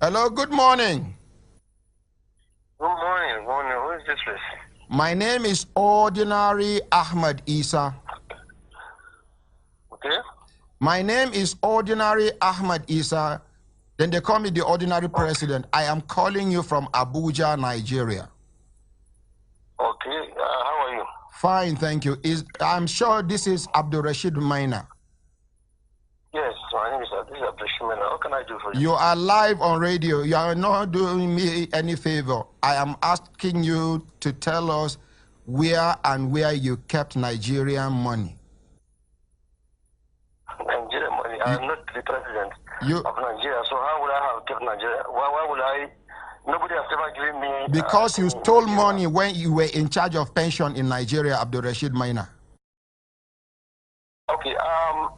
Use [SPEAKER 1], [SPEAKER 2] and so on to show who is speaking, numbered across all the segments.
[SPEAKER 1] Hello, good morning.
[SPEAKER 2] Good morning. Good morning. Who is this, please?
[SPEAKER 1] My name is Ordinary Ahmed Isa.
[SPEAKER 2] Okay.
[SPEAKER 1] My name is Ordinary Ahmed Isa. Then they call me the Ordinary President. I am calling you from Abuja, Nigeria.
[SPEAKER 2] Okay. How are you?
[SPEAKER 1] Fine, thank you. I'm sure this is Abdulrasheed Maina.
[SPEAKER 2] Yes, my name is Abdulrasheed. How can I do for you?
[SPEAKER 1] You are live on radio. You are not doing me any favor. I am asking you to tell us where you kept Nigerian money.
[SPEAKER 2] Nigerian money? I am not the president of Nigeria, so how would I have kept Nigeria? Why would I? Nobody has ever given me...
[SPEAKER 1] Because you stole money when you were in charge of pension in Nigeria, Abdulrasheed Maina.
[SPEAKER 2] Okay,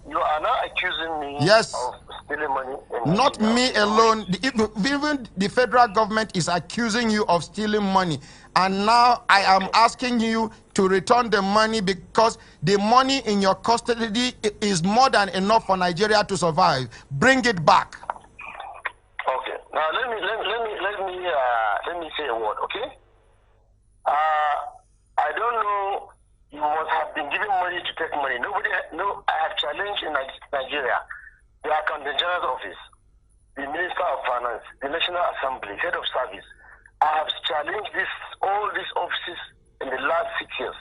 [SPEAKER 2] you are now accusing me
[SPEAKER 1] yes.
[SPEAKER 2] of stealing money.
[SPEAKER 1] Not me alone. Even the federal government is accusing you of stealing money. And now I am asking you to return the money because the money in your custody is more than enough for Nigeria to survive. Bring it back.
[SPEAKER 2] Okay. Now let me say a word, okay? I don't know. You must have been given money to take money. I have challenged in Nigeria the Accountant General's office, the Minister of Finance, the National Assembly, Head of Service. I have challenged all these offices in the last 6 years.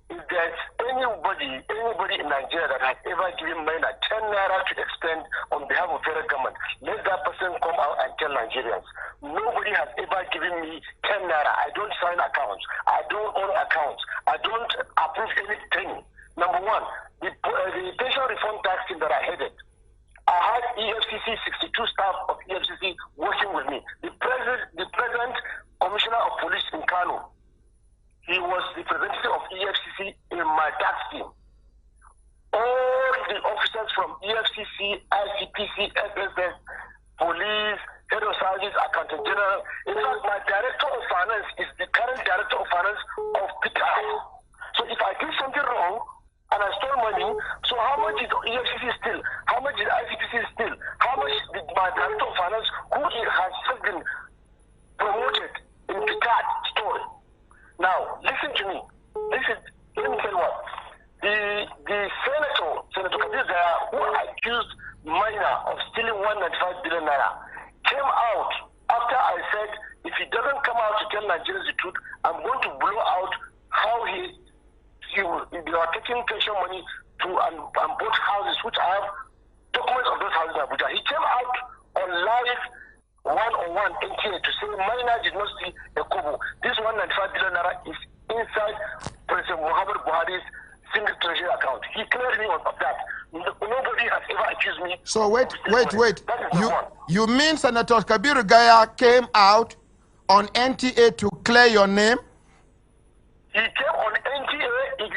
[SPEAKER 2] If there's anybody in Nigeria that has ever given Maina 10 naira to expend on behalf of federal government, let that person come out and tell Nigerians. Nobody has ever given me 10 naira. I don't sign accounts. I don't own accounts. I don't approve anything. Number one, the pension reform tax team that I headed, I had EFCC, 62 staff of EFCC working with me. The present commissioner of police in Kano, he was the representative of EFCC in my tax team. All the officers from EFCC, ICPC, SSS, police, head of service, accountant general. In fact, my director of finance is the current director of finance of Peter. So if I do something wrong and I stole money, so how much did EFCC steal? How much did ICPC steal? How much did my director of finance, who has just been promoted in Picard, store? Now, listen to me. Listen, let me tell you what. The Senator Kabir Gaya, who accused Maina of stealing 195 billion naira, came out after I said, if he doesn't come out to tell Nigerians the truth, I'm going to blow out how they are taking pension money to and bought houses, which I have documents of those houses in Abuja. He came out on live one-on-one NTA to say Maina did not steal a kobo. This 195 billion naira is inside President Muhammad Buhari's single treasury account. He cleared me of that. Nobody has ever accused me.
[SPEAKER 1] So wait. You mean Senator Kabir Gaya came out on NTA to clear your name?
[SPEAKER 2] He came on NTA.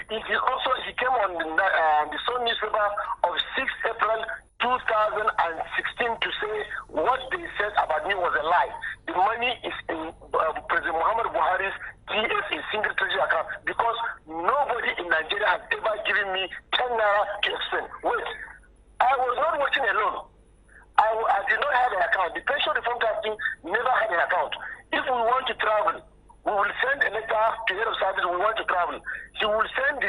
[SPEAKER 2] He came on the Sun newspaper of 6 April 2016 to say what they said about me was a lie. The money is in President Muhammad Buhari's TSA single treasury account because nobody in Nigeria has ever given me 10 naira to expend. Wait, I was not working alone. I did not have an account. The pension reform team never had an account. If we want to travel, we will send a letter to head of service. We want to travel. He will send the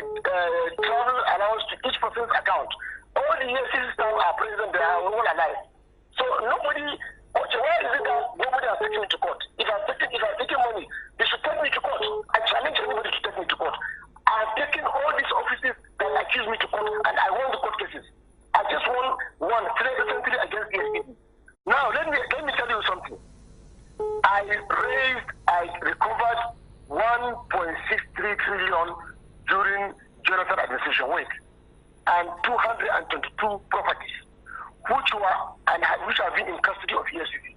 [SPEAKER 2] travel allowance to each person's account. All the EFCC staff are present, they are all alive. So nobody, why is it that nobody has taken me to court? If I taken money, they should take me to court. I challenge anybody to take me to court. I have taken all these offices that accuse me to court, and I won the court cases. I just won one recently against the EFCC. Now let me tell you something. I recovered 1.63 trillion during Jonathan administration. Wait. And 222 properties, which have been in custody of EFCC.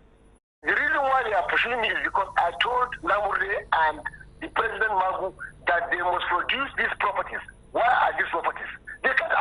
[SPEAKER 2] The reason why they are pursuing me is because I told Namurde and the President Magu that they must produce these properties. Why are these properties? They can't